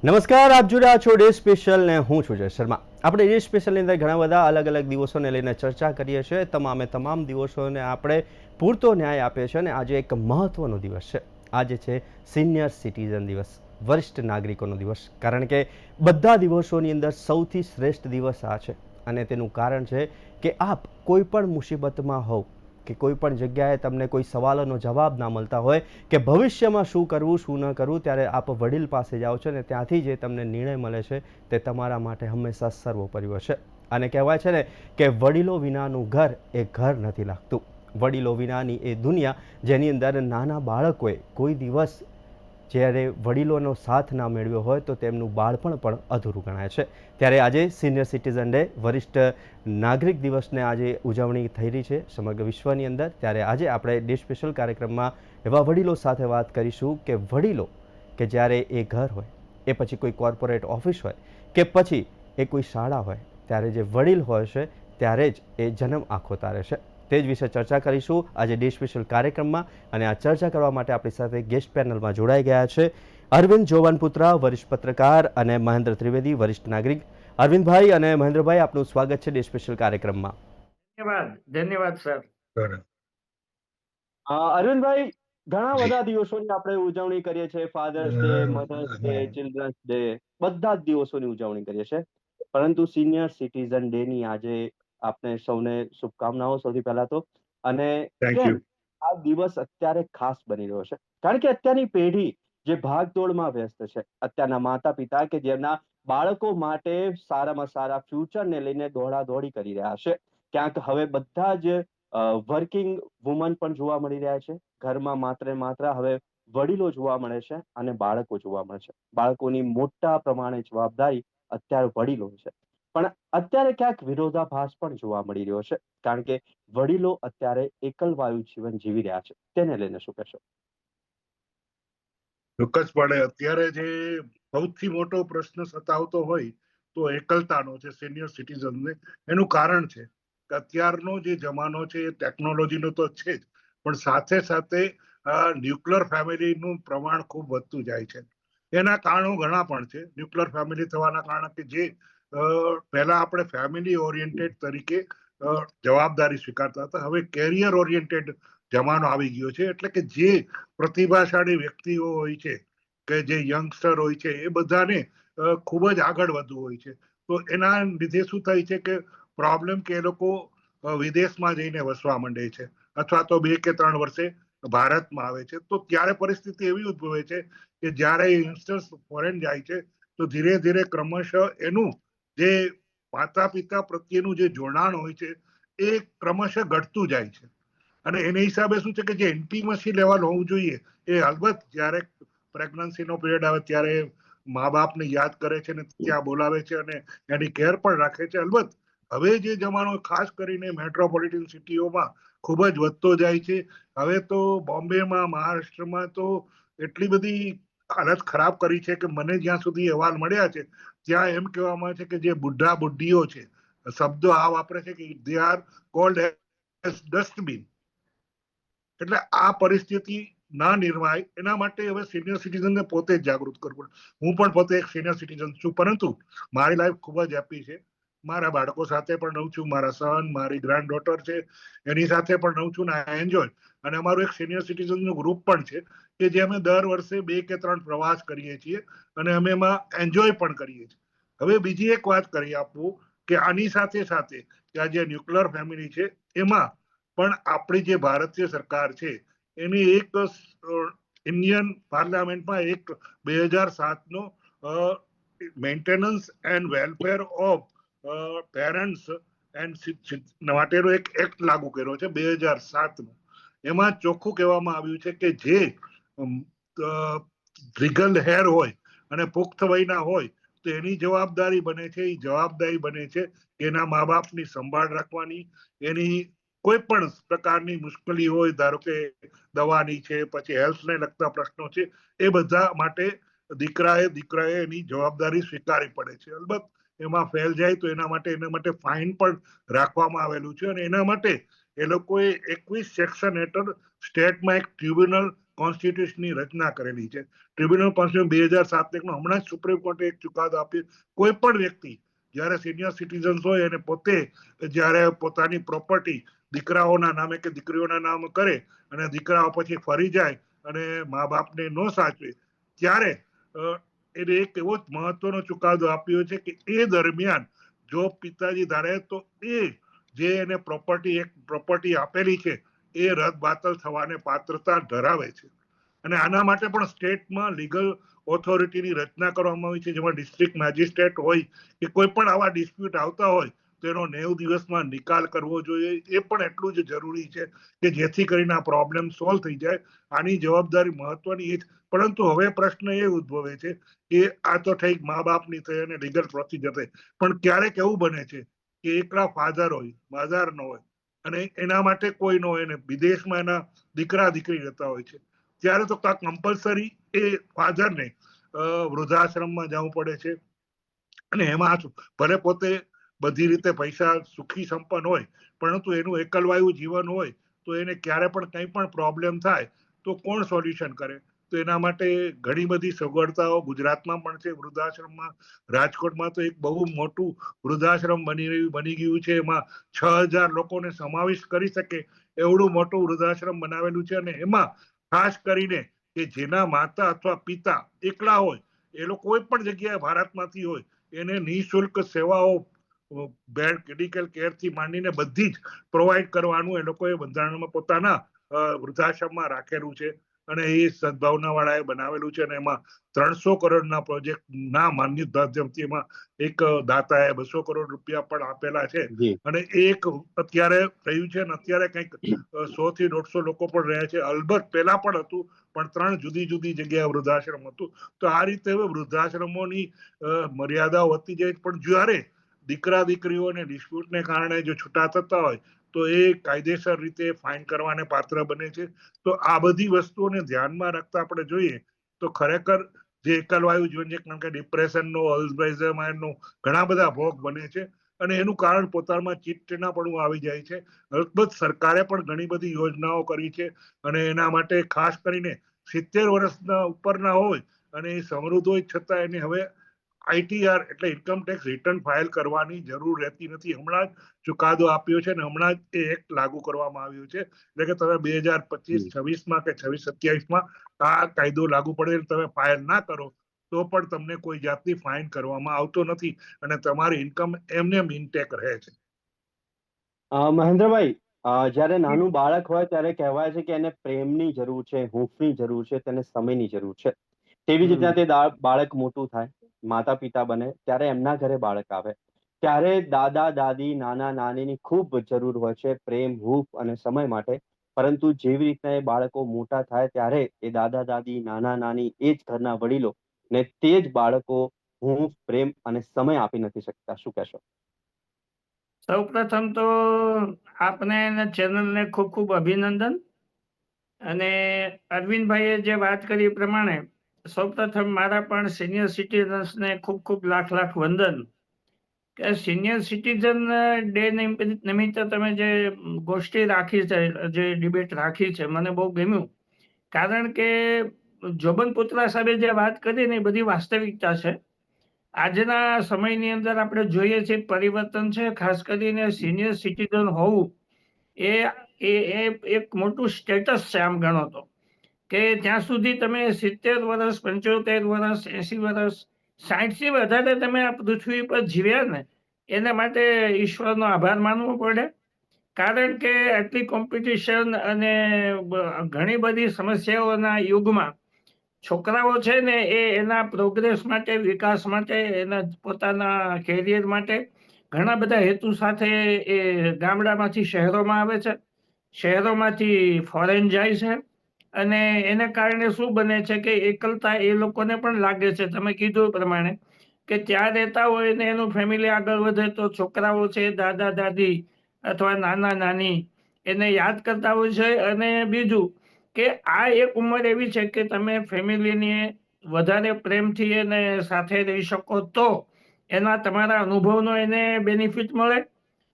નમસ્કાર, આપ જોઈ રહ્યા છો ડે સ્પેશિયલ ને હું છું જય શર્મા. આપણે ડે સ્પેશિયલની અંદર ઘણા બધા અલગ અલગ દિવસોને લઈને ચર્ચા કરીએ છીએ. તમામ દિવસોને આપણે પૂરતો ન્યાય આપીએ છીએ અને આજે એક મહત્વનો દિવસ છે. આજે છે સિનિયર સિટીઝન દિવસ, વરિષ્ઠ નાગરિકોનો દિવસ. કારણ કે બધા દિવસોની અંદર સૌથી શ્રેષ્ઠ દિવસ આ છે અને તેનું કારણ છે કે આપ કોઈ પણ મુસીબતમાં હોવ કે કોઈ પણ જગ્યાએ તમને કોઈ સવાલોનો જવાબ ના મળતા હોય કે ભવિષ્યમાં શું કરવું શું ન કરવું, ત્યારે આપ વડીલ પાસે જાઓ છો ને ત્યાંથી જે તમને નિર્ણય મળે છે તે તમારા માટે હંમેશા સર્વોપરી હોય છે. અને કહેવાય છે ને કે વડીલો વિનાનું ઘર એ ઘર નથી લાગતું. વડીલો વિનાની એ દુનિયા જેની અંદર નાના બાળકોએ કોઈ દિવસ જ્યારે વડીલોનો સાથ ના મેળવ્યો હોય તો તેમનું બાળપણ પણ અધૂરું ગણાય છે. ત્યારે આજે સિનિયર સિટીઝન ડે, વરિષ્ઠ નાગરિક દિવસને આજે ઉજવણી થઈ રહી છે સમગ્ર વિશ્વની અંદર. ત્યારે આજે આપણે ડે સ્પેશિયલ કાર્યક્રમમાં એવા વડીલો સાથે વાત કરીશું કે વડીલો કે જ્યારે એ ઘર હોય, એ પછી કોઈ કોર્પોરેટ ઓફિસ હોય કે પછી એ કોઈ શાળા હોય, ત્યારે જે વડીલ હોય છે ત્યારે જ એ જન્મ આંખો તારે છે. તે જ વિશે ચર્ચા કરીશું આજે ડે સ્પેશિયલ કાર્યક્રમમાં. અને આ ચર્ચા કરવા માટે આપણી સાથે ગેસ્ટ પેનલમાં જોડાઈ ગયા છે અરવિંદ જોવાનપુત્રા, વરિષ્ઠ પત્રકાર, અને મહેન્દ્ર ત્રિવેદી, વરિષ્ઠ નાગરિક. અરવિંદભાઈ અને મહેન્દ્રભાઈ, આપનું સ્વાગત છે ડે સ્પેશિયલ કાર્યક્રમમાં. ધન્યવાદ સર. અરવિંદભાઈ, ઘણા બધા દિવસોની આપણે ઉજવણી કરીએ છીએ, father's day, mother's day, children's day, બધા જ દિવસોની ઉજવણી કરીએ છીએ. પરંતુ સિનિયર સિટીઝન ડે ની આજે આપને સૌને શુભકામનાઓ સૌથી પહેલા તો. અને કેમ આ દિવસ અત્યારે ખાસ બની રહ્યો છે? કારણ કે અત્યારની પેઢી જે ભાગદોડમાં વ્યસ્ત છે, અત્યારના માતા પિતા કે જેમના બાળકો માટે સારામાં સારા ફ્યુચરને લઈને દોડાદોડી કરી રહ્યા છે, ક્યાંક હવે બધા જ વર્કિંગ વુમન પણ જોવા મળી રહ્યા છે. ઘરમાં માત્ર ને માત્ર હવે વડીલો જોવા મળે છે અને બાળકો જોવા મળે છે. બાળકોની મોટા પ્રમાણે જવાબદારી અત્યારે વડીલો છે. પણ અત્યારે ક્યાંક વિરોધાભાસ પણ જોવા મળી રહ્યો છે, કારણ કે વડીલો અત્યારે એકલવાયુ જીવન જીવી રહ્યા છે. તેને લઈને શું કહેશો? ચોક્કસપણે અત્યારે જે સૌથી મોટો પ્રશ્ન સતાવતો હોય તો એકલતાનો છે સિનિયર સિટીઝનને. એનું કારણ છે કે અત્યારનો જે જમાનો છે એ ટેકનોલોજીનો તો છે જ, પણ સાથે સાથે ન્યુક્લિયર ફેમિલીનું પ્રમાણ ખૂબ વધતું જાય છે. એના કારણો ઘણા પણ છે. ન્યુક્લિયર ફેમિલી થવાના કારણે કે જે પહેલા આપણે ફેમિલી ઓરિએન્ટેડ તરીકે જવાબદારી સ્વીકારતા હતા, હવે કેરિયર ઓરિએન્ટેડ જમાનો આવી ગયો છે. એટલે કે જે પ્રતિભાશાળી વ્યક્તિઓ હોય છે કે જે યંગસ્ટર હોય છે એ બધાને ખૂબ જ આગળ વધવું હોય છે. તો એના લીધે શું થાય છે કે પ્રોબ્લેમ કે એ લોકો વિદેશમાં જઈને વસવા માંડે છે અથવા તો 2 કે 3 વર્ષે ભારતમાં આવે છે. તો ત્યારે પરિસ્થિતિ એવી ઉદ્ભવે છે કે જ્યારે યંગસ્ટર્સ ફોરેન જાય છે તો ધીરે ધીરે ક્રમશઃ એનું જે માતા પિતા પ્રત્યેનું જે જોડાણ હોય છે એ ક્રમશઃ ઘટતું જાય છે. અને એના હિસાબે શું છે કે જે ઇન્ટિમસી લેવલ હોવું જોઈએ એ અલબત્ત જ્યારે પ્રેગ્નન્સીનો પિરિયડ આવે ત્યારે મા બાપને યાદ કરે છે ને ત્યાં બોલાવે છે અને એની કેર પણ રાખે છે. અલબત્ત હવે જે જમાનો ખાસ કરીને મેટ્રોપોલિટન સિટીઓમાં ખૂબ જ વધતો જાય છે. હવે તો બોમ્બેમાં, મહારાષ્ટ્રમાં તો એટલી બધી હાલત ખરાબ કરી છે કે મને જ્યાં સુધી અહેવાલ મળ્યા છે ત્યાં એમ કહેવામાં આવે છે કે જે બુઢા બુઢીઓ છે, શબ્દો આ વાપરે છે કે they are cold as dustbin. એટલે આ પરિસ્થિતિ ના નિર્માય એના માટે હવે સિનિયર સિટીઝનને પોતે જ જાગૃત કરવું પડે. હું પણ પોતે એક સિનિયર સિટીઝન છું, પરંતુ મારી લાઈફ ખૂબ જ હેપી છે. મારા બાળકો સાથે પણ રહું છું, મારા સન, મારી ગ્રાન્ડ ડોટર છે એની સાથે પણ રહું છું ને આઈ એન્જોય. અને અમારું એક સિનિયર સિટીઝનનું ગ્રુપ પણ છે કે જે અમે દર વર્ષે 2 કે 3 પ્રવાસ કરીએ છીએ અને અમે એમાં એન્જોય પણ કરીએ છીએ. હવે બીજી એક વાત કરી આપું કે આની સાથે સાથે કે આ જે ન્યુક્લિયર ફેમિલી છે એમાં પણ આપણી જે ભારતીય સરકાર છે એની એક ઇન્ડિયન પાર્લામેન્ટમાં એક 2007 નો maintenance and welfare of parents and માટેનો એક એક્ટ લાગુ કર્યો છે 2007 નો. એમાં ચોખ્ખું કહેવામાં આવ્યું છે કે જે રીગલ હેર હોય અને પુખ્ત વયના હોય તો એની જવાબદારી બને છે, એ જવાબદારી બને છે કે એના મા બાપની સંભાળ રાખવાની. એની કોઈ પણ પ્રકારની મુશ્કેલી હોય, ધારો કે દવાની છે, પછી હેલ્થને લગતા પ્રશ્નો છે, એ બધા માટે દીકરાએ એની જવાબદારી સ્વીકારવી પડે છે. અલબત્ત એમાં ફેલ જાય તો એના માટે ફાઇન પણ રાખવામાં આવેલું છે અને એના માટે એ લોકોએ 21 સેક્શન હેઠળ સ્ટેટમાં એક ટ્રિબ્યુનલ કોન્સ્ટિટ્યુશનની રચના કરેલી છે. ટ્રિબ્યુનલ કોન્સ્ટિટ્યુશન 2007 નો હમણાં જ સુપ્રીમ કોર્ટે એક ચુકાદો આપ્યો. કોઈ પણ વ્યક્તિ જયારે સિનિયર સિટીઝન્સ હોય અને પોતે જયારે પોતાની પ્રોપર્ટી દીકરાઓના નામે કે દીકરીઓના નામે કરે અને દીકરાઓ પછી ફરી જાય અને મા બાપને ન સાચવે, ત્યારે એને એક એવો જ મહત્વનો ચુકાદો આપ્યો છે કે એ દરમિયાન જો પિતાજી ધારે તો એ જે એને પ્રોપર્ટી આપેલી છે એ રદ બાતલ થવાને પાત્રતા ધરાવે છે. અને આના માટે પણ સ્ટેટમાં લીગલ ઓથોરિટીની રચના કરવામાં આવી છે, જેમાં ડિસ્ટ્રિક્ટ મેજિસ્ટ્રેટ હોય કે કોઈ પણ આવા ડિસ્પ્યુટ આવતા હોય તો એનો 90 દિવસમાં નિકાલ કરવો જોઈએ. એ પણ એટલું જ જરૂરી છે કે જેથી કરીને આ પ્રોબ્લેમ સોલ્વ થઈ જાય. આની જવાબદારી મહત્વની એ જ. પરંતુ હવે પ્રશ્ન એ ઉદ્ભવે છે કે આ તો થઈ મા બાપની થઈ અને લીગલ પ્રોસિજર થઈ, પણ ક્યારેક એવું બને છે કે એકલા ફાધર હોય, મધર ન હોય અને એના માટે કોઈ ન હોય ને વિદેશમાં એના દીકરા દીકરી રહેતા હોય છે, ત્યારે તો કમ્પલસરી એ ફાધરને વૃદ્ધાશ્રમમાં જવું પડે છે. અને એમાં ભલે પોતે બધી રીતે પૈસા સુખી સંપન્ન હોય, પરંતુ એનું એકલવાયુ જીવન હોય તો એને ક્યારે પણ કંઈ પણ પ્રોબ્લેમ થાય તો કોણ સોલ્યુશન કરે? તો એના માટે ઘણી બધી સગવડતાઓ ગુજરાતમાં પણ છે. વૃદ્ધાશ્રમમાં રાજકોટમાં તો એક બહુ મોટું વૃદ્ધાશ્રમ બની ગયું છે. એમાં 6000 લોકોને સમાવેશ કરી શકે એવડું મોટું વૃદ્ધાશ્રમ બનાવેલું છે. અને એમાં ખાસ કરીને કે જેના માતા અથવા પિતા એકલા હોય, એ લોકો કોઈ પણ જગ્યાએ ભારતમાંથી હોય, એને નિઃશુલ્ક સેવાઓ બેડ મેડિકલ કેર થી માંડીને બધી જ પ્રોવાઈડ કરવાનું એ લોકોએ બંધારણમાં પોતાના વૃદ્ધાશ્રમમાં રાખેલું છે. અને એ સદભાવના વાળાએ બનાવેલું છે. અને એમાં 300 કરોડના પ્રોજેક્ટ ના માધ્યમથી એમાં એક દાતાએ 200 કરોડ રૂપિયા પણ આપેલા છે. અને એક અત્યારે થયું છે ને અત્યારે કંઈક 100 થી 150 લોકો પણ રહ્યા છે. અલબત્ત પેલા પણ હતું, પણ 3 જુદી જુદી જગ્યાએ વૃદ્ધાશ્રમ હતું. તો આ રીતે હવે વૃદ્ધાશ્રમોની મર્યાદાઓ વધતી જાય. પણ જ્યારે દીકરા દીકરીઓને ડિસ્પ્યુટને કારણે જો છૂટા થતા હોય તો એ કાયદેસર રીતે ફાઇન કરવાને પાત્ર બને છે. તો આ બધી વસ્તુઓને ધ્યાનમાં રાખતા આપણે જોઈએ તો ખરેખર જે એકલવાયુ જીવન છે, કારણ કે ડિપ્રેશનનો, અલ્ઝાઇમરનો ઘણા બધા ભોગ બને છે. અને એનું કારણ પોતામાં ચીડચીડાપણું આવી જાય છે. અલબત્ત સરકારે પણ ઘણી બધી યોજનાઓ કરી છે. અને એના માટે ખાસ કરીને 70 વર્ષના ઉપરના હોય અને એ સમૃદ્ધ હોય છતાં એને હવે ITR એટલે ઇન્કમ ટેક્સ રિટર્ન ફાઇલ કરવાની જરૂર રહેતી નથી. હમણાં જ ચુકાદો આપ્યો છે અને હમણાં જ એ એક્ટ લાગુ કરવામાં આવ્યું છે. એટલે કે તમે 2025-26માં કે 26-27માં આ કાયદો લાગુ પડે, તમે ફાઇલ ના કરો તો પણ તમને કોઈ જાતની ફાઇન કરવામાં આવતો નથી અને તમારી ઇન્કમ એમને ઇન્ટેક રહે છે. મહેન્દ્રભાઈ, જ્યારે નાનું બાળક હોય ત્યારે કહેવાય છે કે એને પ્રેમની જરૂર છે, હૂંફની જરૂર છે, તેને સમયની જરૂર છે. તેવી જ રીતના તે બાળક મોટું થાય, માતા પિતા બને, ત્યારે એમના ઘરે બાળક આવે ત્યારે દાદા દાદી, નાના નાનીની ખૂબ જરૂર હોય છે પ્રેમ, હૂંફ અને સમય માટે. પરંતુ જેવી રીતના એ બાળકો મોટા થાય ત્યારે એ દાદા દાદી, નાના નાની, એ જ ઘરના વડીલો ને તે જ બાળકો હૂંફ, પ્રેમ અને સમય આપી નથી શકતા. શું કહેશો? સૌપ્રથમ તો આપને ચેનલને ખૂબ ખૂબ અભિનંદન. અને અરવિંદભાઈએ જે વાત કરી એ પ્રમાણે સૌપ્રથમ મારા પણ સિનિયર સિટીઝન્સને ખૂબ ખૂબ લાખ લાખ વંદન કે સિનિયર સિટીઝન ડે નિમિત્તે તમે જે ગોષ્ઠી રાખી છે, જે ડિબેટ રાખી છે, મને બહુ ગમ્યું. કારણ કે જોબન પુત્રા સાહેબે જે વાત કરી ને એ બધી વાસ્તવિકતા છે. આજના સમયની અંદર આપણે જોઈએ છીએ પરિવર્તન છે. ખાસ કરીને સિનિયર સિટીઝન હોવું એ એક મોટું સ્ટેટસ છે. આમ ગણો તો કે ત્યાં સુધી તમે 70 વર્ષ, 75 વર્ષ, 80 વર્ષ, 60 થી વધારે તમે આ પૃથ્વી પર જીવ્યા ને એના માટે ઈશ્વરનો આભાર માનવો પડે. કારણ કે આટલી કોમ્પિટિશન અને ઘણી બધી સમસ્યાઓના યુગમાં છોકરાઓ છે ને એ એના પ્રોગ્રેસ માટે, વિકાસ માટે, એના પોતાના કેરિયર માટે ઘણા બધા હેતુ સાથે એ ગામડામાંથી શહેરોમાં આવે છે, શહેરોમાંથી ફોરેન જાય છે. અને એને કારણે શું બને છે કે એકલતા એ લોકોને પણ લાગે છે. તમે કીધું પ્રમાણે કે ત્યાં રહેતા હોય ને એનું ફેમિલી આગળ વધે તો છોકરાઓ છે, દાદા દાદી અથવા નાના નાની એને યાદ કરતા હોય છે. અને બીજું કે આ એક ઉંમર એવી છે કે તમે ફેમિલીને વધારે પ્રેમથી એને સાથે રહી શકો તો એના તમારા અનુભવનો એને બેનિફિટ મળે.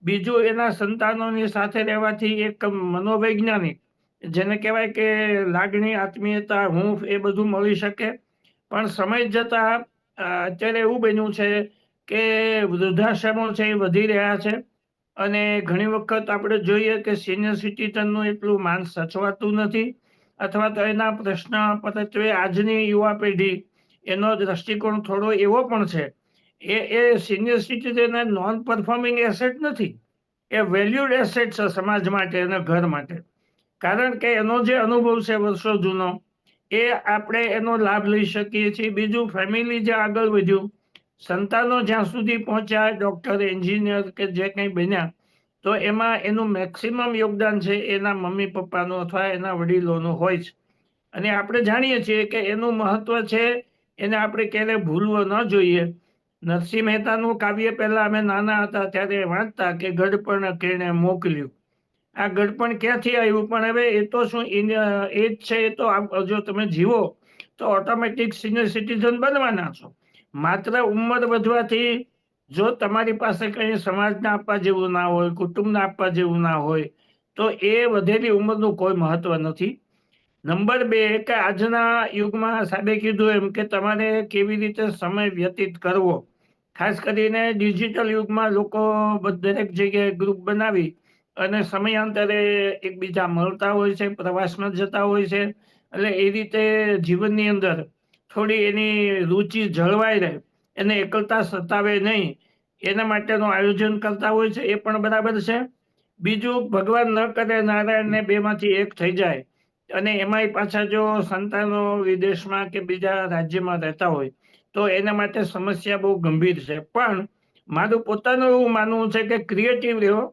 બીજું એના સંતાનોની સાથે રહેવાથી એક મનોવૈજ્ઞાનિક જેને કહેવાય કે લાગણી, આત્મીયતા, હૂંફ એ બધું મળી શકે. પણ સમય જતાં અત્યારે એવું બન્યું છે કે વૃદ્ધાશ્રમો છે એ વધી રહ્યા છે અને ઘણી વખત આપણે જોઈએ કે સિનિયર સિટીઝનનું એટલું માન સચવાતું નથી, અથવા તો એના પ્રશ્ન પરત્વે આજની યુવા પેઢી એનો દ્રષ્ટિકોણ થોડો એવો પણ છે. એ senior citizen non performing asset નથી, એ વેલ્યુડ એસેટ છે સમાજ માટે અને ઘર માટે. કારણ કે એનો જે અનુભવ છે વર્ષો જૂનો, એ આપણે એનો લાભ લઈ શકીએ છીએ. બીજું, ફેમિલી જે આગળ વધ્યું, સંતાનો જ્યાં સુધી પહોંચ્યા, ડોક્ટર, એન્જિનિયર કે જે કંઈ બન્યા, તો એમાં એનું મેક્સિમમ યોગદાન છે એના મમ્મી પપ્પાનું અથવા એના વડીલોનું હોય છે. અને આપણે જાણીએ છીએ કે એનું મહત્વ છે, એને આપણે ક્યારે ભૂલવો ન જોઈએ. નરસિંહ મહેતાનું કાવ્ય પહેલા અમે નાના હતા ત્યારે વાંચતા કે ગડપણ કેણે મોકલ્યું. આ ગડપણ ક્યાંથી આવ્યું? પણ હવે એ તો શું એજ છે, એ તો જો તમે જીવો તો ઓટોમેટિક સિનિયર સિટીઝન બનવાના છો. માત્ર ઉંમર વધવાથી જો તમારી પાસે કંઈ સમાજને આપવા જેવું ના હોય, કુટુંબને આપવા જેવું ના હોય, તો એ વધેલી ઉંમરનું કોઈ મહત્વ નથી. નંબર 2 કે આજના યુગમાં સાહેબે કીધું એમ કે તમારે કેવી રીતે સમય વ્યતીત કરવો. ખાસ કરીને ડિજિટલ યુગમાં લોકો દરેક જગ્યાએ ગ્રુપ બનાવી અને સમયાંતરે એકબીજા મળતા હોય છે, પ્રવાસમાં જતા હોય છે. એટલે એ રીતે જીવનની અંદર થોડી એની રુચિ જળવાઈ રહે, એને એકલતા સતાવે નહીં, એના માટેનું આયોજન કરતા હોય છે. એ પણ બરાબર છે. બીજું, ભગવાન ન કરે નારાયણને બેમાંથી એક થઈ જાય અને એમાંય પાછા જો સંતાનો વિદેશમાં કે બીજા રાજ્યમાં રહેતા હોય તો એના માટે સમસ્યા બહુ ગંભીર છે. પણ મારું પોતાનું એવું માનવું છે કે ક્રિએટિવ રહ્યો.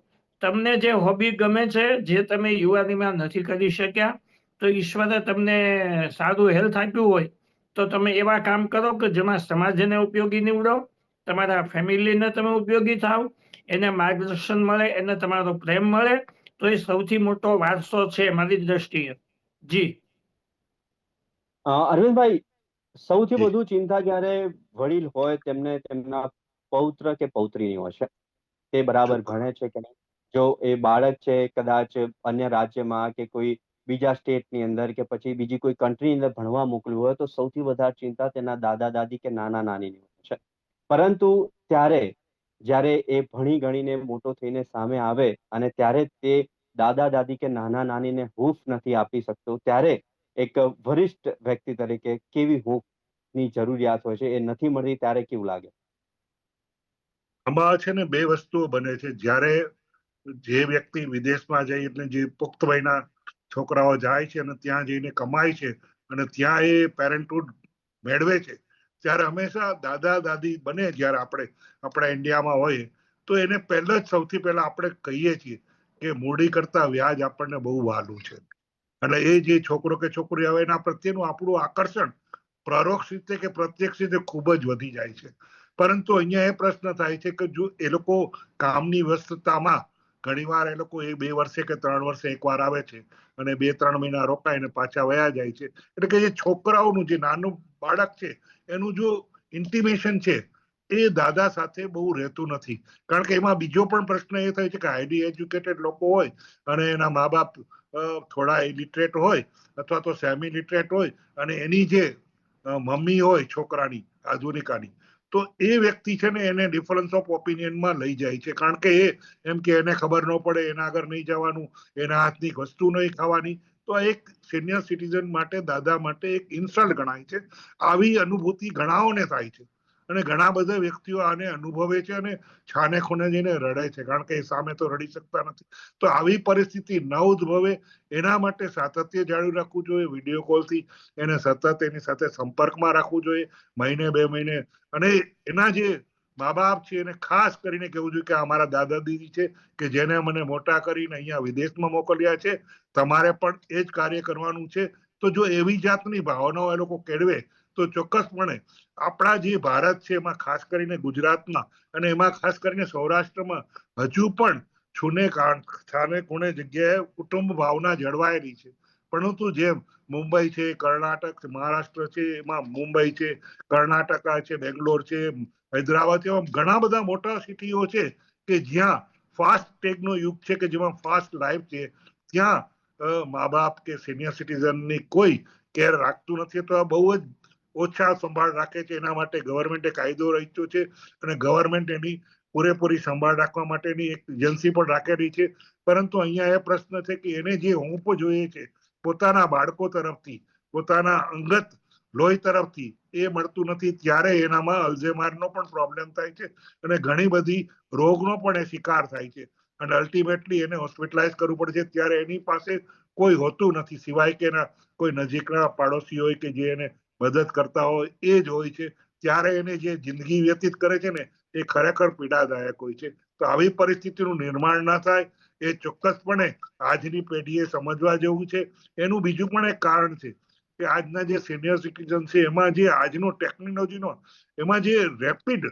તમને જે હોબી ગમે છે, જે તમે યુવાનીમાં નથી કરી શક્યા, તો ઈશ્વરે તમને સારું હેલ્થ આપ્યું હોય તો તમે એવા કામ કરો કે જેમાં સમાજને ઉપયોગી નીવડો, તમારા ફેમિલીને તમે ઉપયોગી થાવ, એને માર્ગદર્શન મળે, એને તમારો પ્રેમ મળે, તો એ સૌથી મોટો વારસો છે મારી દ્રષ્ટિએ. જી. અરવિંદભાઈ, સૌથી જી. વધુ ચિંતા જ્યારે વડીલ હોય તેમને તેમના પૌત્ર કે પૌત્રીની હોય છે. તે બરાબર ચોક્કસ. ભણે છે કે નહીં? જો એ બાળક છે કદાચ અન્ય રાજ્યમાં કે કોઈ બીજા સ્ટેટની અંદર કે પછી બીજી કોઈ કન્ટ્રીની અંદર ભણવા મોકલ્યું હોય, તો સૌથી વધારે ચિંતા તેના દાદા દાદી કે નાના નાનીની હોય છે. પરંતુ જ્યારે એ ભણી ગણીને મોટો થઈને સામે આવે અને ત્યારે તે દાદા દાદી કે નાના નાનીને હૂંફ નથી આપી શકતો, ત્યારે એક વરિષ્ઠ વ્યક્તિ તરીકે કેવી હૂંફની જરૂરિયાત હોય છે, એ નથી મળતી ત્યારે કેવું લાગે? આમાં છે ને બે વસ્તુઓ બને છે. જ્યારે જે વ્યક્તિ વિદેશમાં જઈને જે પુખ્ત વયના છોકરાઓ જાય છે અને ત્યાં જઈને કમાય છે અને ત્યાં એ પેરેન્ટહુડ મેળવે છે, ત્યારે હંમેશા દાદા દાદી બને. જ્યારે આપણા ઇન્ડિયામાં હોય તો એને પહેલા જ સૌથી પહેલા આપણે કહીએ છીએ કે મૂડી કરતા વ્યાજ આપણને બહુ વહાલું છે. એટલે એ જે છોકરો કે છોકરી આવે એના પ્રત્યેનું આપણું આકર્ષણ પરોક્ષ રીતે કે પ્રત્યક્ષ રીતે ખૂબ જ વધી જાય છે. પરંતુ અહીંયા એ પ્રશ્ન થાય છે કે જો એ લોકો કામની વ્યસ્તતામાં ઘણીવાર એ લોકો 2 વર્ષે કે 3 વર્ષે એકવાર આવે છે અને 2-3 મહિના રોકાઈને પાછા વયા જાય છે. એટલે કે જે છોકરાઓનું જે નાનું બાળક છે એનું જો ઇન્ટિમેશન છે એ દાદા સાથે બહુ રહેતું નથી. કારણ કે એમાં બીજો પણ પ્રશ્ન એ થાય છે કે હાઈલી એજ્યુકેટેડ લોકો હોય અને એના મા બાપ થોડા ઇલિટરેટ હોય અથવા તો સેમી લિટરેટ હોય અને એની જે મમ્મી હોય છોકરાની આધુનિકાની, તો એ વ્યક્તિ છે ને એને ડિફરન્સ ઓફ ઓપિનિયનમાં લઈ જાય છે. કારણ કે એમ કે એને ખબર ન પડે, એના આગળ નહીં જવાનું, એના હાથની વસ્તુ નહીં ખાવાની. તો આ એક સિનિયર સિટીઝન માટે, દાદા માટે એક ઇન્સલ્ટ ગણાય છે. આવી અનુભૂતિ ઘણાઓને થાય છે અને ઘણા બધા વ્યક્તિઓ આને અનુભવે છે અને છાને ખૂણે જઈને રડે છે, કારણ કે એ સામે તો રડી શકતા નથી. તો આવી પરિસ્થિતિ ન ઉદ્ભવે એના માટે સાતત્ય જાળવી રાખવું જોઈએ. વિડીયો કોલથી એને સતત એની સાથે સંપર્કમાં રાખવું જોઈએ, મહિને 2 મહિને. અને એના જે મા બાપ છે એને ખાસ કરીને કહેવું જોઈએ કે અમારા દાદા દીદી છે કે જેને મને મોટા કરીને અહીંયા વિદેશમાં મોકલ્યા છે, તમારે પણ એ જ કાર્ય કરવાનું છે. તો જો એવી જાતની ભાવનાઓ એ લોકો કેળવે તો ચોક્કસપણે આપણા જે ભારત છે એમાં ખાસ કરીને ગુજરાતમાં અને એમાં ખાસ કરીને સૌરાષ્ટ્રમાં હજુ પણ છાને ખૂણે જગ્યાએ કુટુંબ ભાવના જળવાયેલી છે. પરંતુ જેમ મુંબઈ છે, કર્ણાટક, મહારાષ્ટ્ર છે, એમાં મુંબઈ છે, કર્ણાટકા છે, બેંગ્લોર છે, હૈદરાબાદ છે, એવા ઘણા બધા મોટા સિટીઓ છે કે જ્યાં ફાસ્ટ ટેકનો યુગ છે, કે જેમાં ફાસ્ટ લાઈફ છે. ત્યાં મા બાપ કે સિનિયર સિટીઝનની કોઈ કેર રાખતું નથી, તો આ બહુ જ ઓછા સંભાળ રાખે છે. એના માટે ગવર્મેન્ટે કાયદો રાખ્યો છે અને ગવર્મેન્ટ એની પૂરેપૂરી સંભાળ રાખવા માટેની એક એજન્સી પણ રાખેલી છે. પરંતુ અહીંયા એ પ્રશ્ન છે કે એને જે હોંપ જોઈએ છે પોતાના બાળકો તરફથી, પોતાના અંગત લોહી તરફથી, એ મળતું નથી. ત્યારે એનામાં અલ્ઝેમરનો પણ પ્રોબ્લેમ થાય છે અને ઘણી બધી રોગનો પણ એ શિકાર થાય છે અને અલ્ટિમેટલી એને હોસ્પિટલાઇઝ કરવું પડે છે. ત્યારે એની પાસે કોઈ હોતું નથી સિવાય કે એના કોઈ નજીકના પાડોશી હોય કે જે એને મદદ કરતા હોય, એ જ હોય છે. ત્યારે એને જે જિંદગી વ્યતીત કરે છે ને એ ખરેખર પીડાદાયક હોય છે. તો આવી પરિસ્થિતિનું નિર્માણ ના થાય એ ચોક્કસપણે આજની પેઢીએ સમજવા જેવું છે. એનું બીજું પણ એક કારણ છે કે આજના જે સિનિયર સિટીઝન છે એમાં જે આજનો ટેકનોલોજીનો એમાં જે રેપિડ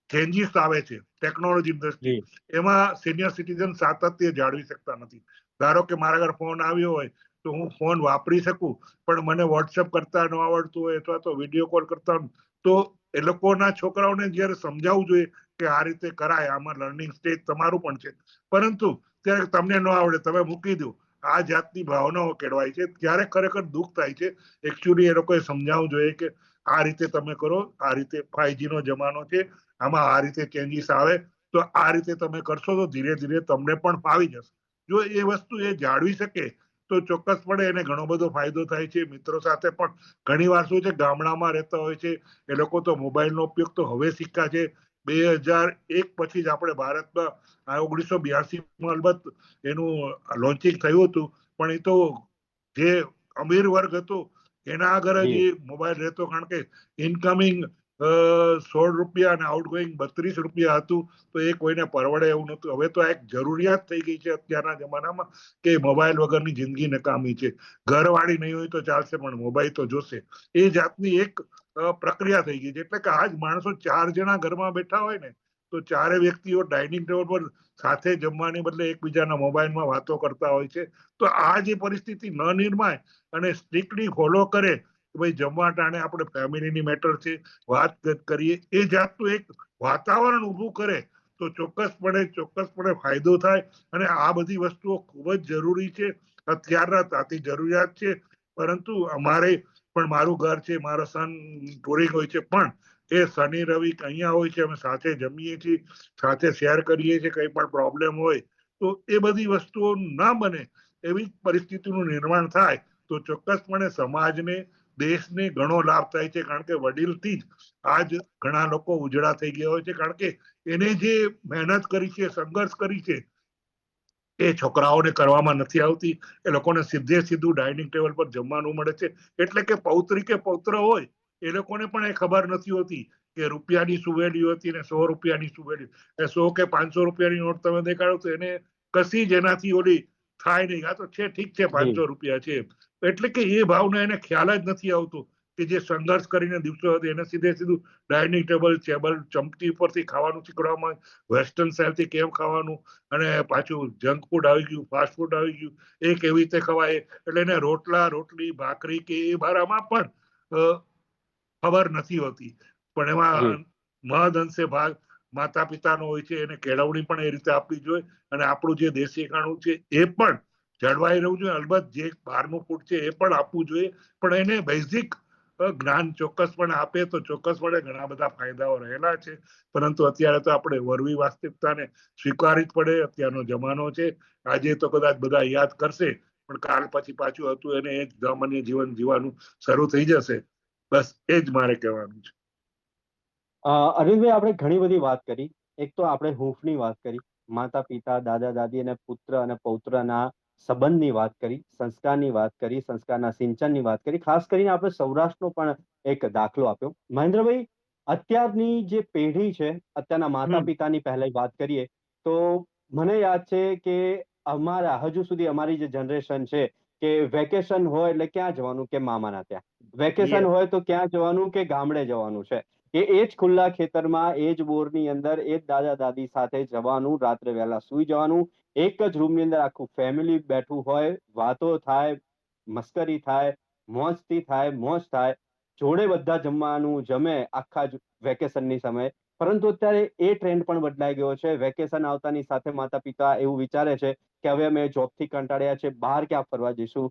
ચેન્જીસ આવે છે ટેકનોલોજી દ્રષ્ટિએ, એમાં સિનિયર સિટીઝન સાતત્ય જાળવી શકતા નથી. ધારો કે મારા ઘર ફોન આવ્યો હોય તો હું ફોન વાપરી શકું, પણ મને વોટ્સએપ કરતા ન આવડતું હોય અથવા તો વિડીયો કોલ કરતા, તો એ લોકોના છોકરાઓને જયારે સમજાવવું જોઈએ કે આ રીતે કરાય, આમાં લર્નિંગ સ્ટેજ તમારું પણ છે, પરંતુ ત્યારે તમને ન આવડે, તમે મૂકી દો, આ જાતની ભાવનાઓ કેળવાય છે. ત્યારે ખરેખર દુઃખ થાય છે. એકચ્યુઅલી એ લોકોએ સમજાવવું જોઈએ કે આ રીતે તમે કરો, આ રીતે 5G નો જમાનો છે, આમાં આ રીતે ચેન્જીસ આવે, તો આ રીતે તમે કરશો તો ધીરે ધીરે તમને પણ ફાવી જશે. જો એ વસ્તુ એ જાળવી શકે તો ચોક્કસપણે એને ઘણો બધો ફાયદો થાય છે. મિત્રો સાથે પણ ઘણી વાર શું છે, ગામડામાં રહેતા હોય છે એ લોકો તો મોબાઈલનો ઉપયોગ તો હવે શીખ્યા છે. 2001 પછી જ આપણે ભારતમાં 1982માં અલબત્ત એનું લોન્ચિંગ થયું હતું, પણ એ તો જે અમીર વર્ગ હતો એના આગળ જ એ મોબાઈલ રહેતો, કારણ કે ઇનકમિંગ 16 રૂપિયા અને આઉટગોઈંગ 32 રૂપિયા હતું, તો એ કોઈને પરવડે એવું નતું. હવે તો આ એક જરૂરિયાત થઈ ગઈ છે અત્યારના જમાનામાં કે મોબાઈલ વગરની જિંદગી નકામી છે. ઘરવાળી નહીં હોય તો ચાલશે પણ મોબાઈલ તો જોશે. એ જાતની એક પ્રક્રિયા થઈ ગઈ છે. એટલે કે આજ માણસો 4 જણા ઘરમાં બેઠા હોય ને તો ચારે વ્યક્તિઓ ડાઇનિંગ ટેબલ પર સાથે જમવાને બદલે એકબીજાના મોબાઈલમાં વાતો કરતા હોય છે. તો આ જે પરિસ્થિતિ ન નિર્માય અને સ્ટ્રિક્ટલી ફોલો કરે કે ભાઈ જમવા ટાણે આપણે ફેમિલીની મેટર છે, વાત કરીએ, એ જાતનું એક વાતાવરણ ઊભું કરે તો ચોક્કસપણે ફાયદો થાય. અને આ બધી વસ્તુઓ ખૂબ જ જરૂરી છે, અત્યારના તાતી જરૂરિયાત છે. પરંતુ અમારે પણ, મારું ઘર છે, મારો સન ટુરિંગ હોય છે, પણ એ શનિ રવિ અહીંયા હોય છે, અમે સાથે જમીએ છીએ, સાથે શેર કરીએ છીએ. કંઈ પણ પ્રોબ્લેમ હોય તો એ બધી વસ્તુઓ ના બને એવી પરિસ્થિતિનું નિર્માણ થાય તો ચોક્કસપણે સમાજને, દેશને ઘણો લાભ થાય છે. કારણ કે વડીલથી જ આજ ઘણા લોકો ઉજળા થઈ ગયા હોય છે, કારણ કે એને જે મહેનત કરી છે, સંઘર્ષ કરી છે, એ છોકરાઓને કરવામાં નથી આવતી. એ લોકોને સીધું ડાઇનિંગ ટેબલ પર જમવાનું મળે છે. એટલે કે પૌત્રી કે પૌત્ર હોય એ લોકોને પણ એ ખબર નથી હોતી કે રૂપિયાની શું વેલ્યુ હતી ને 100 રૂપિયાની શું વેલ્યુ. 100 કે 500 રૂપિયાની નોટ તમે દેખાડો તો એને કશી જ એનાથી ઓલી થાય નહીં. આ તો છે, ઠીક છે, 500 રૂપિયા છે. એટલે કે એ ભાવનો એને ખ્યાલ જ નથી આવતો કે જે સંઘર્ષ કરીને દિવસો હતી એને સીધું ડાઇનિંગ ટેબલ ચમચી ઉપરથી ખાવાનું શીખવામાં, વેસ્ટર્ન સ્ટાઇલથી કેમ ખાવાનું, અને પાછું જંક ફૂડ આવી ગયું, ફાસ્ટ ફૂડ આવી ગયું, એ કેવી રીતે ખવાય. એટલે એને રોટલા, રોટલી, ભાખરી કે એ બારામાં પણ ખબર નથી હોતી. પણ એમાં મહદ અંશે ભાગ માતા પિતાનો હોય છે. એને કેળવણી પણ એ રીતે આપવી જોઈએ અને આપણું જે દેશી ખાણું છે એ પણ જળવાઈ રહેવું જોઈએ. અલબત્ત જે બહારનું ફૂડ છે એ પણ આપવું જોઈએ, પણ એને બેઝિક જ્ઞાન ચોક્કસપણે આપે તો ચોક્કસપણે ઘણા બધા ફાયદાઓ રહેલા છે. પરંતુ અત્યારે તો આપણે વરવી વાસ્તવિકતાને સ્વીકારવી જ પડે. અત્યારનો જમાનો છે. આજે તો કદાચ બધા યાદ કરશે, પણ કાલ પછી પાછું હતું એને એ જ સામાન્ય જીવન જીવવાનું શરૂ થઈ જશે. બસ એ જ મારે કહેવાનું છે. અરવિંદભાઈ, આપણે ઘણી બધી વાત કરી. એક તો આપણે હૂંફની વાત કરી, માતા પિતા, દાદા દાદી અને પુત્ર અને પૌત્રના સંબંધની વાત કરી, સંસ્કારની વાત કરી, સંસ્કારના સિંચનની વાત કરી. ખાસ કરીને આપણે સૌરાષ્ટ્રનો પણ એક દાખલો આપ્યો. મહેન્દ્રભાઈ, અત્યારની જે પેઢી છે, અત્યારના માતા પિતાની પહેલા વાત કરીએ તો મને યાદ છે કે હજુ સુધી અમારી જે જનરેશન છે કે વેકેશન હોય એટલે ક્યાં જવાનું, કે મામાના ત્યાં. વેકેશન હોય તો ક્યાં જવાનું, કે ગામડે જવાનું છે. એ જ ખુલ્લા ખેતરમાં, એ જ બોરની અંદર, એ જ દાદા દાદી સાથે જવાનું, રાત્રે વહેલા સુઈ જવાનું, એક જ રૂમની અંદર આખું ફેમિલી બેઠું હોય, વાતો થાય, મસ્કરી થાય, મોજથી થાય, મોજ થાય, જોડે બધા જમવાનું જમે આખા જ વેકેશનની સમયે. પરંતુ અત્યારે એ ટ્રેન્ડ પણ બદલાઈ ગયો છે. વેકેશન આવતાની સાથે માતા પિતા એવું વિચારે છે કે હવે અમે જોબથી કંટાળ્યા છે, બહાર ક્યાં ફરવા જઈશું,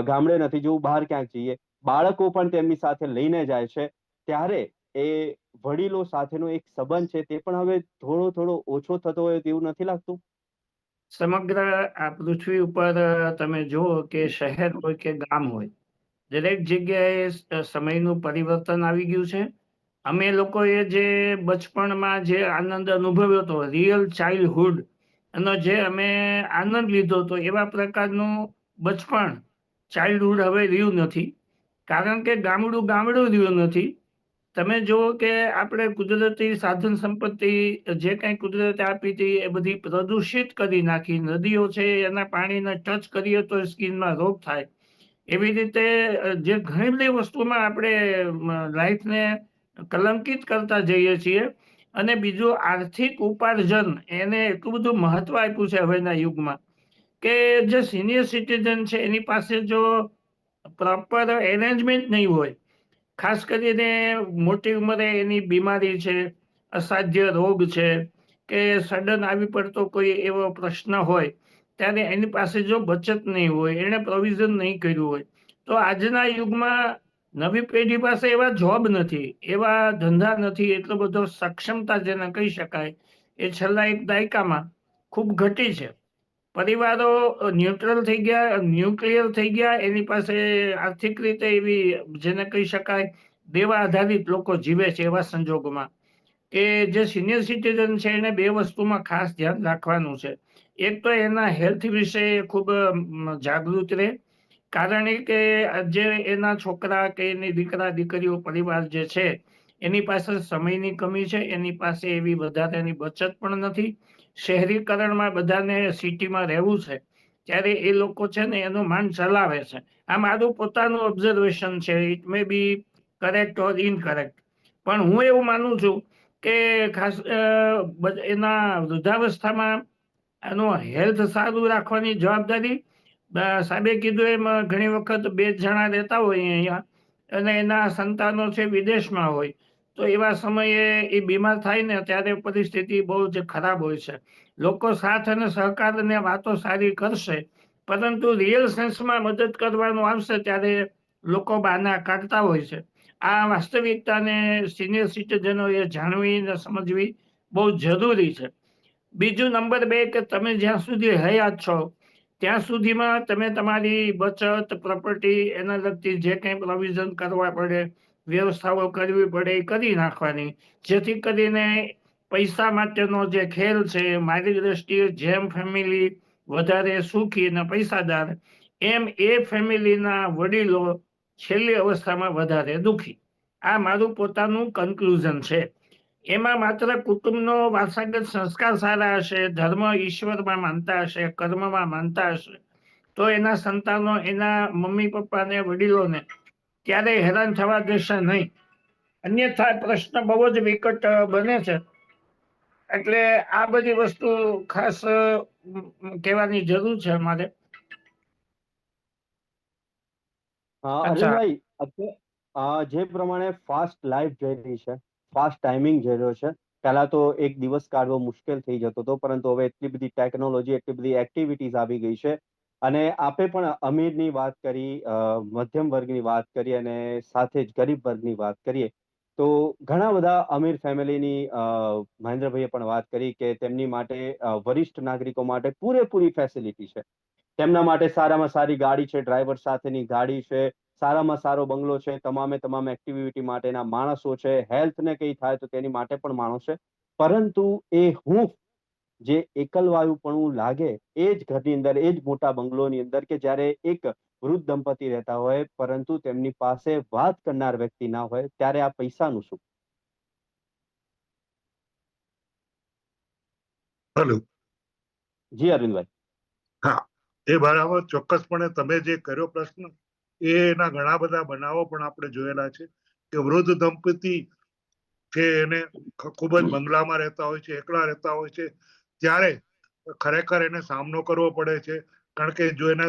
ગામડે નથી જવું, બહાર ક્યાંક જઈએ. બાળકો પણ તેમની સાથે લઈને જાય છે. ત્યારે એ વડીલો સાથેનો એક સંબંધ છે તે પણ હવે થોડો થોડો ઓછો થતો હોય તેવું નથી લાગતું? સમગ્ર આ પૃથ્વી ઉપર તમે જુઓ કે શહેર હોય કે ગામ હોય, દરેક જગ્યાએ સમયનું પરિવર્તન આવી ગયું છે. અમે લોકોએ જે બચપણમાં જે આનંદ અનુભવ્યો હતો, રિયલ ચાઇલ્ડહુડ, એનો જે અમે આનંદ લીધો હતો, એવા પ્રકારનું બચપણ, ચાઇલ્ડહુડ હવે રહ્યું નથી. કારણ કે ગામડું ગામડું રહ્યું નથી. તમે જુઓ કે આપણે કુદરતી સાધન સંપત્તિ જે કંઈ કુદરતે આપી હતી એ બધી પ્રદૂષિત કરી નાખી. નદીઓ છે એના પાણીને ટચ કરીએ તો સ્કિનમાં રોગ થાય. એવી રીતે જે ઘણી બધી વસ્તુમાં આપણે લાઈફને કલંકિત કરતા જઈએ છીએ. અને બીજું, આર્થિક ઉપાર્જન એને એટલું બધું મહત્વ આપ્યું છે હવેના યુગમાં કે જે સિનિયર સિટીઝન છે એની પાસે જો પ્રોપર એરેન્જમેન્ટ નહીં હોય, ખાસ કરીને મોટી ઉંમરે એની બીમારી છે, અસાધ્ય રોગ છે, કે સડન આવી પડતો કોઈ એવો પ્રશ્ન હોય, ત્યારે એની પાસે જો બચત નહીં હોય, એને પ્રોવિઝન નહીં કર્યું હોય, તો આજના યુગમાં નવી પેઢી પાસે એવા જોબ નથી, એવા ધંધા નથી, એટલો બધો સક્ષમતા જેને કહી શકાય એ છેલ્લા એક દાયકામાં ખૂબ ઘટી છે. પરિવારો ન્યુટ્રલ થઈ ગયા, ન્યુક્લિયર થઈ ગયા. એની પાસે આર્થિક રીતે એવી જેને કહી શકાય દેવા આધારિત લોકો જીવે છે. એવા સંજોગોમાં કે જે સિનિયર સિટીઝન છે એને બે વસ્તુમાં ખાસ ધ્યાન રાખવાનું છે. એક તો એના હેલ્થ વિશે ખૂબ જાગૃત રહે, કારણ કે જે એના છોકરા કે એની દીકરા દીકરીઓ પરિવાર જે છે એની પાસે સમયની કમી છે, એની પાસે એવી વધારેની બચત પણ નથી. શહેરીકરણમાં બધાને સિટીમાં રહેવું છે, ત્યારે એ લોકો છે ને એનું માંડ ચલાવે છે. આ મારું પોતાનું ઓબ્ઝર્વેશન છે. It may be correct or incorrect, પણ હું એવું માનું છું કે ખાસ એના વૃદ્ધાવસ્થામાં એનું હેલ્થ સારું રાખવાની જવાબદારી, સાહેબે કીધું એમ ઘણી વખત બે જણા રહેતા હોય અહીંયા અને એના સંતાનો છે વિદેશમાં હોય, તો એવા સમયે એ બીમાર થાય ને ત્યારે પરિસ્થિતિ બહુ જ ખરાબ હોય છે. લોકો સાથ અને સહકાર અને વાતો સારી કરશે, પરંતુ રિયલ સેન્સમાં મદદ કરવાનું આવશે ત્યારે લોકો બહાના કાઢતા હોય છે. આ વાસ્તવિકતાને સિનિયર સિટીઝનોએ જાણવી અને સમજવી બહુ જરૂરી છે. બીજું, નંબર 2, કે તમે જ્યાં સુધી હયાત છો ત્યાં સુધીમાં તમે તમારી બચત, પ્રોપર્ટી, એના લગતી જે કંઈ પ્રોવિઝન કરવા પડે, વ્યવસ્થાઓ કરવી પડે એ કરી નાખવાની, જેથી કરીને પૈસા માટેનો જે ખેલ છે, મારી દ્રષ્ટિએ જેમ ફેમિલી વધારે સુખી અને પૈસાદાર, એમ એ ફેમિલીના વડીલો છેલ્લી અવસ્થામાં વધારે દુઃખી. આ મારું પોતાનું કન્ક્લુઝન છે. એમાં માત્ર કુટુંબનો વારસાગત સંસ્કાર સારા હશે, ધર્મ ઈશ્વરમાં માનતા હશે, કર્મમાં માનતા હશે, તો એના સંતાનો એના મમ્મી પપ્પાને, વડીલોને ક્યારેય હેરાન થવા દેશે નહીં. અન્યથા પ્રશ્ન બહુ જ વિકટ બને છે. એટલે આ બધી વસ્તુ ખાસ કહેવાની જરૂર છે અમારે. અચ્છા, અરવિંદભાઈ, જે પ્રમાણે ફાસ્ટ લાઈફ જઈ રહી છે, ફાસ્ટ ટાઈમિંગ જઈ રહ્યો છે, પહેલા તો એક દિવસ કાઢવો મુશ્કેલ થઈ જતો હતો, પરંતુ હવે એટલી બધી ટેકનોલોજી, એટલી બધી એક્ટિવિટીઝ આવી ગઈ છે. અને આપે પણ અમીરની વાત કરી, મધ્યમ વર્ગની વાત કરી અને સાથે જ ગરીબ વર્ગની વાત કરીએ તો ઘણા બધા અમીર ફેમિલીની મહેન્દ્રભાઈએ પણ વાત કરી કે તેમની માટે વરિષ્ઠ નાગરિકો માટે પૂરેપૂરી ફેસિલિટી છે. તેમના માટે સારામાં સારી ગાડી છે, ડ્રાઈવર સાથેની ગાડી છે, સારામાં સારો બંગલો છે, તમામ એક્ટિવિટી માટેના માણસો છે, હેલ્થને કંઈ થાય તો તેની માટે પણ માણસ છે. પરંતુ એ હૂંફ જે એકલવાયુપણું લાગે એ જ ઘરની અંદર, એ જ મોટા બંગલોની અંદર, કે જ્યારે એક વૃદ્ધ દંપતી રહેતા હોય પરંતુ તેમની પાસે વાત કરનાર વ્યક્તિ ના હોય, ત્યારે આ પૈસાનું શું? હેલો. જી અરવિંદભાઈ. હા, એ બરાબર, ચોક્કસપણે તમે જે કર્યો પ્રશ્ન એના ઘણા બધા બનાવો પણ આપણે જોયેલા છે કે વૃદ્ધ દંપતી કે એને ખૂબ જ બંગલામાં રહેતા હોય છે, એકલા રહેતા હોય છે, ત્યારે ખરેખર એને સામનો કરવો પડે છે. કારણ કે જો એને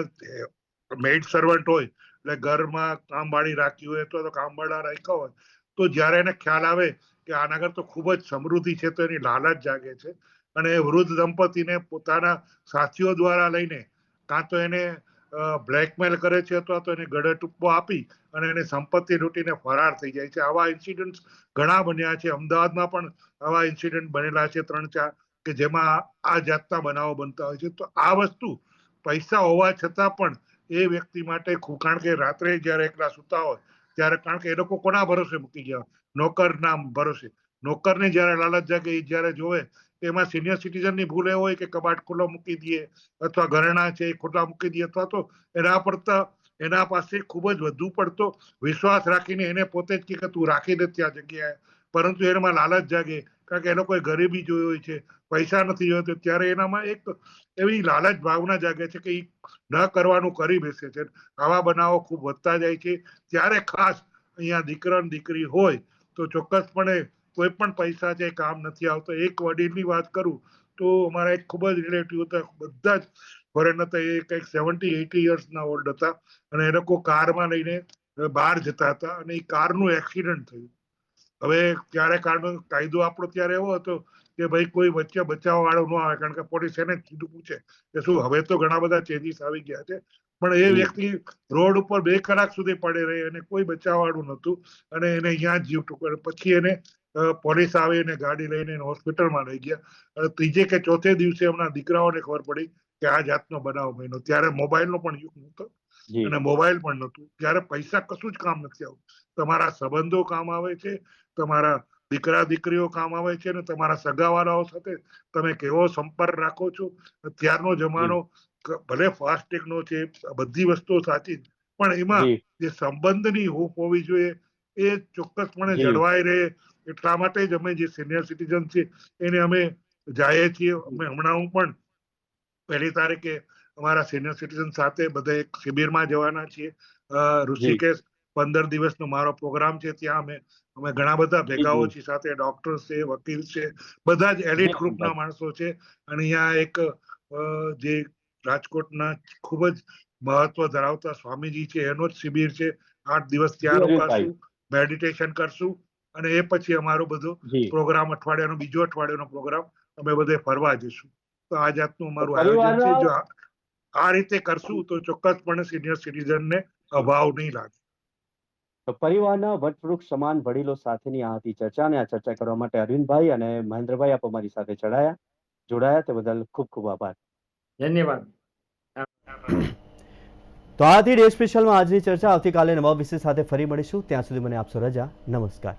મેઇડ સર્વન્ટ હોય, એટલે ઘરમાં કામવાળી રાખી હોય તો કામવાળા રાખ્યા હોય, તો જ્યારે એને ખ્યાલ આવે કે આના આગળ તો ખૂબ જ સમૃદ્ધિ છે તો એની લાલચ જાગે છે અને એ વૃદ્ધ દંપતીને પોતાના સાથીઓ દ્વારા લઈને કાં તો એને બ્લેકમેલ કરે છે અથવા તો એને ગળે ટૂંપો આપી અને એને સંપત્તિ લૂંટીને ફરાર થઈ જાય છે. આવા ઇન્સિડન્ટ ઘણા બન્યા છે. અમદાવાદમાં પણ આવા ઇન્સિડન્ટ બનેલા છે 3-4 કે જેમાં આ જાતના બનાવો બનતા હોય છે. તો આ વસ્તુ પૈસા હોવા છતાં પણ એ વ્યક્તિ માટે કારણ કે રાત્રે જયારે એકલા સુતા હોય ત્યારે, કારણ કે એ લોકો કોના ભરોસે મૂકી ગયા, નોકરના ભરોસે. નોકરને જયારે લાલચ જાગે એ જયારે જોવે એમાં સિનિયર સિટીઝનની ભૂલ એ હોય કે કબાટ ખુલ્લો મૂકી દઈએ અથવા ઘરેણા છે એ ખુલ્લા મૂકી દઈએ અથવા તો એના પાસે ખૂબ જ વધુ પડતો વિશ્વાસ રાખીને એને પોતે જ કે તું રાખી દે ત્યાં જગ્યાએ, પરંતુ એનામાં લાલચ જાગે કારણ કે એ લોકોએ ગરીબી જોઈ હોય છે, પૈસા નથી જોયો, ત્યારે એનામાં એક એવી લાલચ ભાવના જાગે છે કે એ ન કરવાનું કરી બેસે છે. આવા બનાવો ખૂબ વધતા જાય છે. ત્યારે ખાસ અહીંયા દીકરા અને દીકરી હોય તો ચોક્કસપણે કોઈ પણ પૈસા છે કામ નથી આવતો. એક વડીલની વાત કરું તો અમારા એક ખૂબ જ રિલેટિવ હતા, બધા જ ફોરેન હતા, એ કંઈક 70-80 યર્સના ઓલ્ડ હતા અને એ લોકો કારમાં લઈને બહાર જતા હતા અને એ કારનું એક્સિડન્ટ થયું. હવે ત્યારે કાયદો આપણો ત્યારે એવો હતો કે ભાઈ કોઈ વચ્ચે બચાવવા વાળો ન આવે, કારણ કે પોલીસ એને સીધું પૂછે કે શું. હવે તો ઘણા બધા ચેન્જીસ આવી ગયા છે, પણ એ વ્યક્તિ રોડ ઉપર 2 કલાક સુધી પડે રહી અને કોઈ બચાવવા વાળું નતું અને એને અહીંયા જ જીવ ટૂંકો. પછી એને પોલીસ આવી અને ગાડી લઈને હોસ્પિટલમાં લઈ ગયા. ત્રીજે કે ચોથે દિવસે એમના દીકરાઓને ખબર પડી કે આ જાતનો બનાવ બન્યો. ત્યારે મોબાઈલનો પણ યુગ નહોતો અને મોબાઈલ પણ નહોતું. ત્યારે પૈસા કશું જ કામ નથી આવતું. તમારા સંબંધો કામ આવે છે, તમારા દીકરા દીકરીઓ કામ આવે છે અને તમારા સગાવાલાઓ સાથે તમે કેવો સંપર્ક રાખો છો. અત્યારનો જમાનો ભલે ફાસ્ટેગનો છે, બધી વસ્તુઓ સાચી, પણ એમાં જે સંબંધની હૂંફ હોવી જોઈએ એ ચોક્કસપણે જળવાઈ રહે. એટલા માટે જ અમે જે સિનિયર સિટીઝન છે એને અમે જઈએ છીએ. અમે હમણાં પણ 1 તારીખે અમારા સિનિયર સિટીઝન સાથે બધા એક શિબિરમાં જવાના છીએ. ઋષિકેશ 15 દિવસનો મારો પ્રોગ્રામ છે. ત્યાં અમે ઘણા બધા ભેગાઓ છીએ, સાથે ડોક્ટર છે, વકીલ છે, બધા જ એલિટ ગ્રુપના માણસો છે. અને અહીંયા એક જે રાજકોટના ખૂબ જ મહત્વ ધરાવતા સ્વામીજી છે એનો જ શિબિર છે. 8 દિવસ ત્યાં રોકાશું, મેડિટેશન કરશું અને એ પછી અમારો બધો પ્રોગ્રામ બીજો અઠવાડિયાનો પ્રોગ્રામ અમે બધે ફરવા જઈશું. તો આ જાતનું અમારું આયોજન છે. જો આ રીતે કરશું તો ચોક્કસપણે સિનિયર સિટીઝનને અભાવ નહીં લાગે. તો પરિવારના વટવૃક્ષ સમાન વડીલો સાથેની આ હતી ચર્ચા, અને આ ચર્ચા કરવા માટે અરવિંદભાઈ અને મહેન્દ્રભાઈ આપ અમારી સાથે જોડાયા તે બદલ ખૂબ ખૂબ આભાર. ધન્યવાદ. તો આથી ડે સ્પેશિયલમાં આજની ચર્ચા. આવતીકાલે નવા વિષય સાથે ફરી મળીશું. ત્યાં સુધી મને આપશો રજા. નમસ્કાર.